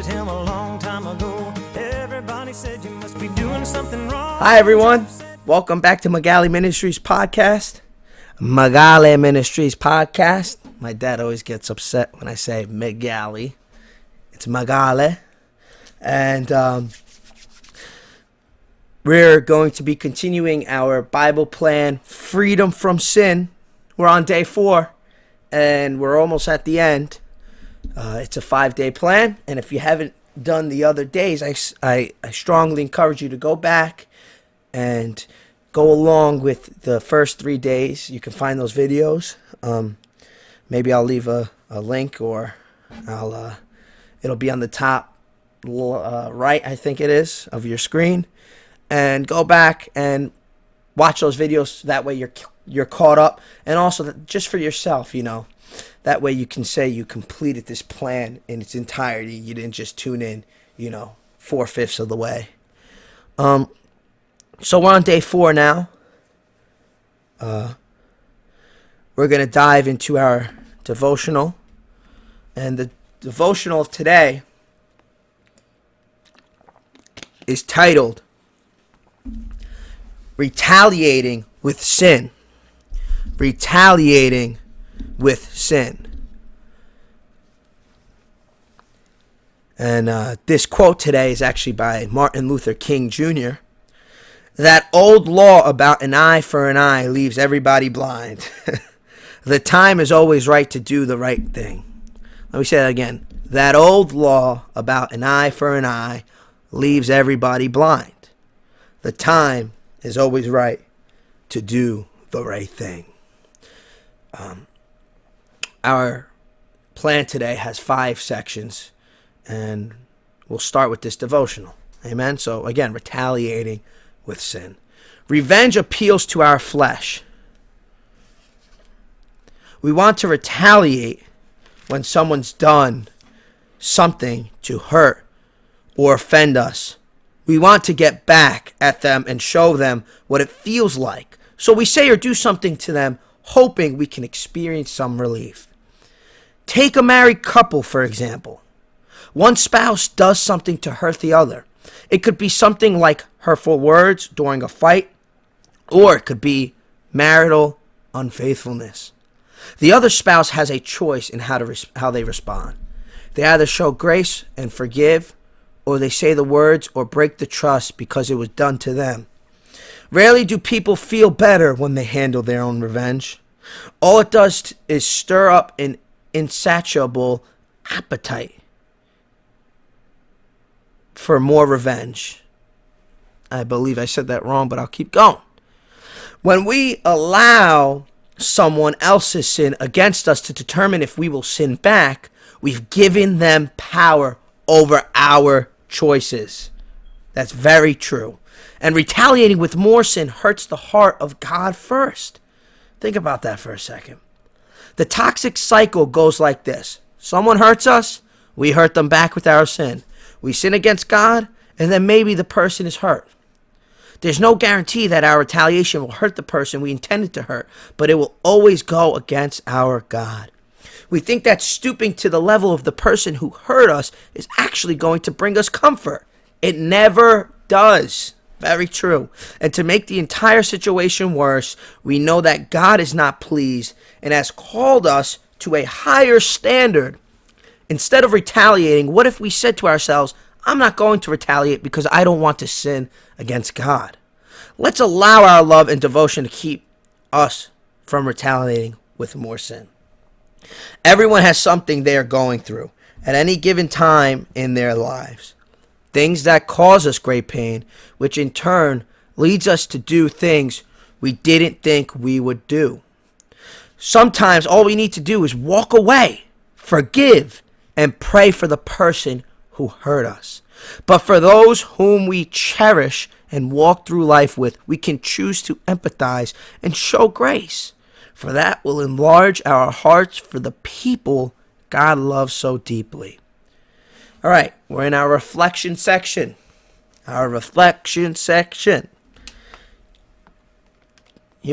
visit him a long time ago. Everybody said you must be doing something wrong. Hi everyone, welcome back to Megale Ministries podcast. Megale Ministries podcast. My dad always gets upset when I say Megale. It's Megale. And we're going to be continuing our Bible plan, Freedom from Sin. We're on day 4, and we're almost at the end. It's a 5-day plan, and if you haven't done the other days, I strongly encourage you to go back and go along with the first 3 days. You can find those videos. Maybe I'll leave a link, or it'll be on the top right, I think it is, of your screen. And go back and watch those videos. That way you're caught up, and also just for yourself, that way you can say you completed this plan in its entirety. You didn't just tune in, 4/5 of the way. So we're on day 4 now. We're going to dive into our devotional. And the devotional of today is titled Retaliating with Sin. Retaliating with Sin. And this quote today is actually by Martin Luther King Jr. That old law about an eye for an eye leaves everybody blind. The time is always right to do the right thing. Let me say that again. That old law about an eye for an eye leaves everybody blind. The time is always right to do the right thing. Our plan today has 5 sections, and we'll start with this devotional. Amen? So again, retaliating with sin. Revenge appeals to our flesh. We want to retaliate when someone's done something to hurt or offend us. We want to get back at them and show them what it feels like. So we say or do something to them, hoping we can experience some relief. Take a married couple, for example. One spouse does something to hurt the other. It could be something like hurtful words during a fight, or it could be marital unfaithfulness. The other spouse has a choice in how they respond. They either show grace and forgive, or they say the words or break the trust because it was done to them. Rarely do people feel better when they handle their own revenge. All it does is stir up an insatiable appetite for more revenge. I believe I said that wrong, but I'll keep going. When we allow someone else's sin against us to determine if we will sin back, we've given them power over our choices. That's very true. And retaliating with more sin hurts the heart of God first. Think about that for a second. The toxic cycle goes like this. Someone hurts us, we hurt them back with our sin. We sin against God, and then maybe the person is hurt. There's no guarantee that our retaliation will hurt the person we intended to hurt, but it will always go against our God. We think that stooping to the level of the person who hurt us is actually going to bring us comfort. It never does. Very true. And to make the entire situation worse, we know that God is not pleased and has called us to a higher standard. Instead of retaliating, what if we said to ourselves, I'm not going to retaliate because I don't want to sin against God. Let's allow our love and devotion to keep us from retaliating with more sin. Everyone has something they are going through at any given time in their lives. Things that cause us great pain, which in turn leads us to do things we didn't think we would do. Sometimes all we need to do is walk away, forgive, and pray for the person who hurt us. But for those whom we cherish and walk through life with, we can choose to empathize and show grace. For that will enlarge our hearts for the people God loves so deeply. All right, we're in our reflection section. Here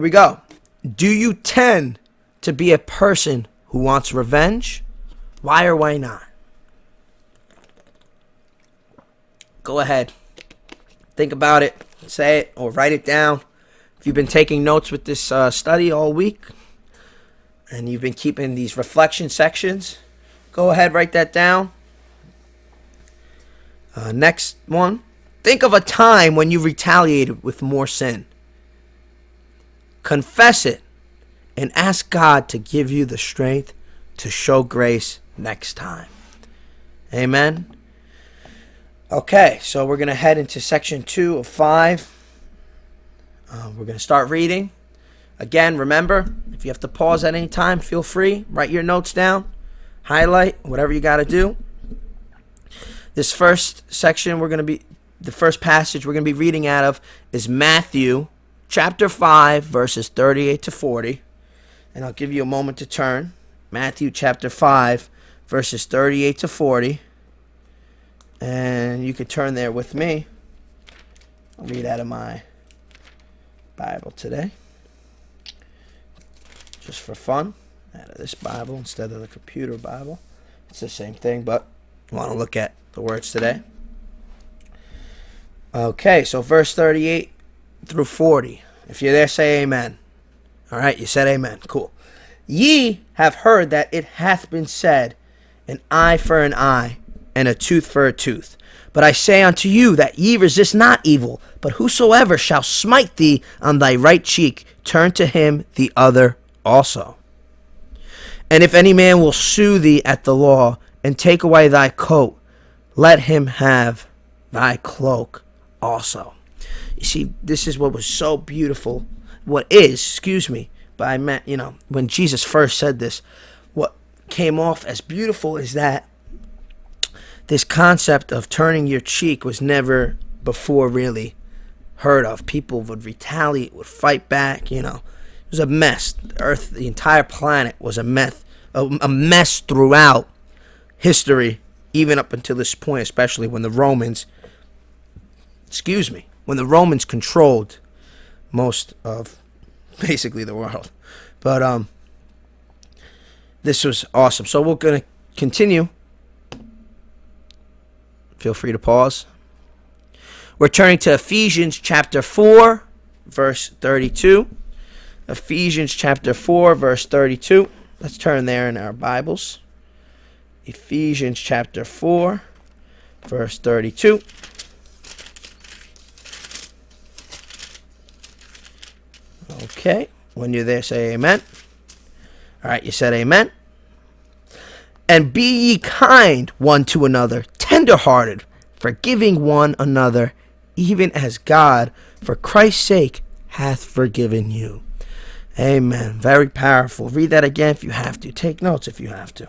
we go. Do you tend to be a person who wants revenge? Why or why not? go ahead. Think about it. Say it or write it down. If you've been taking notes with this study all week and you've been keeping these reflection sections, go ahead, write that down. Next one. Think of a time when you retaliated with more sin. Confess it and ask God to give you the strength to show grace next time. Amen. Okay, so we're going to head into section 2 of 5. We're going to start reading. Again, remember, if you have to pause at any time, feel free. Write your notes down. Highlight, whatever you got to do. This first section, the first passage we're going to be reading out of is Matthew chapter 5, verses 38 to 40. And I'll give you a moment to turn. Matthew chapter 5, verses 38 to 40. And you can turn there with me. I'll read out of my Bible today, just for fun, out of this Bible instead of the computer Bible. It's the same thing, but I want to look at the words today. Okay, so verse 38 through 40. If you're there, say amen. All right, you said amen. Cool. Ye have heard that it hath been said, an eye for an eye, and a tooth for a tooth. But I say unto you that ye resist not evil, but whosoever shall smite thee on thy right cheek, turn to him the other also. And if any man will sue thee at the law, and take away thy coat, let him have thy cloak also. You see, this is what was so beautiful. But I meant, when Jesus first said this, what came off as beautiful is that this concept of turning your cheek was never before really heard of. People would retaliate, would fight back, It was a mess. The earth, the entire planet was a mess throughout history, even up until this point, especially when the Romans controlled most of basically the world. But this was awesome. So we're going to continue. Feel free to pause. We're turning to Ephesians chapter 4, verse 32. Ephesians chapter 4, verse 32. Let's turn there in our Bibles. Ephesians chapter 4, verse 32. Okay. When you're there, say amen. All right, you said amen. And be ye kind one to another, tender-hearted, forgiving one another, even as God, for Christ's sake, hath forgiven you. Amen. Very powerful. Read that again if you have to. Take notes if you have to.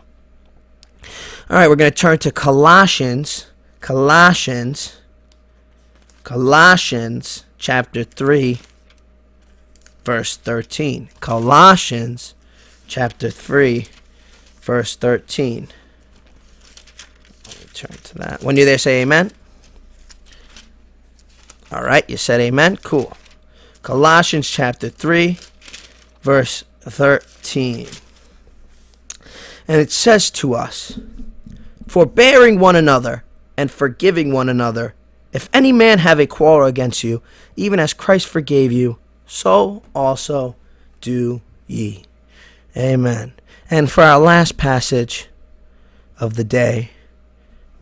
All right, we're going to turn to Colossians chapter 3, verse 13. Colossians chapter 3, verse 13. Let me turn to that. When you're there, say amen. All right, you said amen. Cool. Colossians chapter 3, verse 13. And it says to us, forbearing one another and forgiving one another, if any man have a quarrel against you, even as Christ forgave you, so also do ye. Amen. And for our last passage of the day,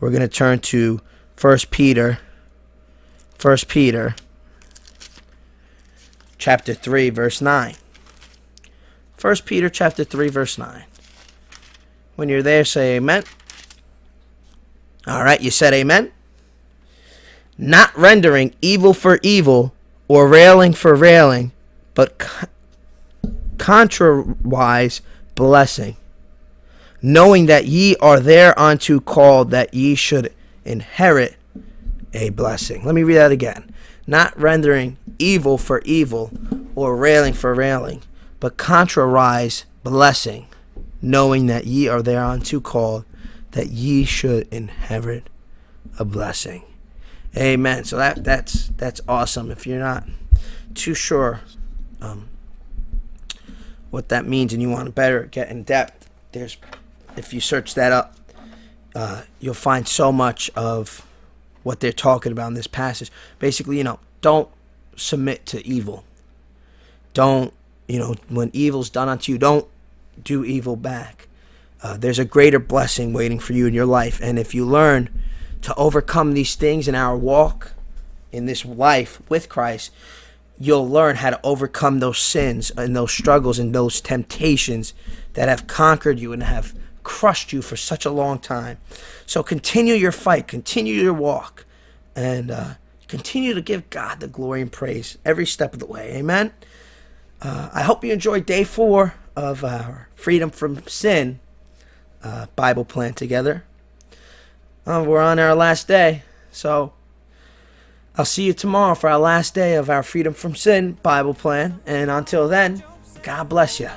we're going to turn to 1 Peter chapter 3, verse 9. 1 Peter chapter 3, verse 9. When you're there, say amen. All right, you said amen. Not rendering evil for evil or railing for railing, but contrariwise blessing, knowing that ye are thereunto called, that ye should inherit a blessing. Let me read that again. Not rendering evil for evil or railing for railing, but contrariwise blessing, knowing that ye are thereunto called, that ye should inherit a blessing. Amen. So that's awesome. If you're not too sure what that means and you want to better get in depth, if you search that up, you'll find so much of what they're talking about in this passage. Basically, don't submit to evil. Don't, when evil's done unto you, don't do evil back. There's a greater blessing waiting for you in your life. And if you learn to overcome these things in our walk in this life with Christ, you'll learn how to overcome those sins and those struggles and those temptations that have conquered you and have crushed you for such a long time. So continue your fight, continue your walk, and continue to give God the glory and praise every step of the way. Amen. I hope you enjoyed day 4 of our Freedom from Sin Bible plan together. We're on our last day, so I'll see you tomorrow for our last day of our Freedom from Sin Bible plan. And until then, God bless you.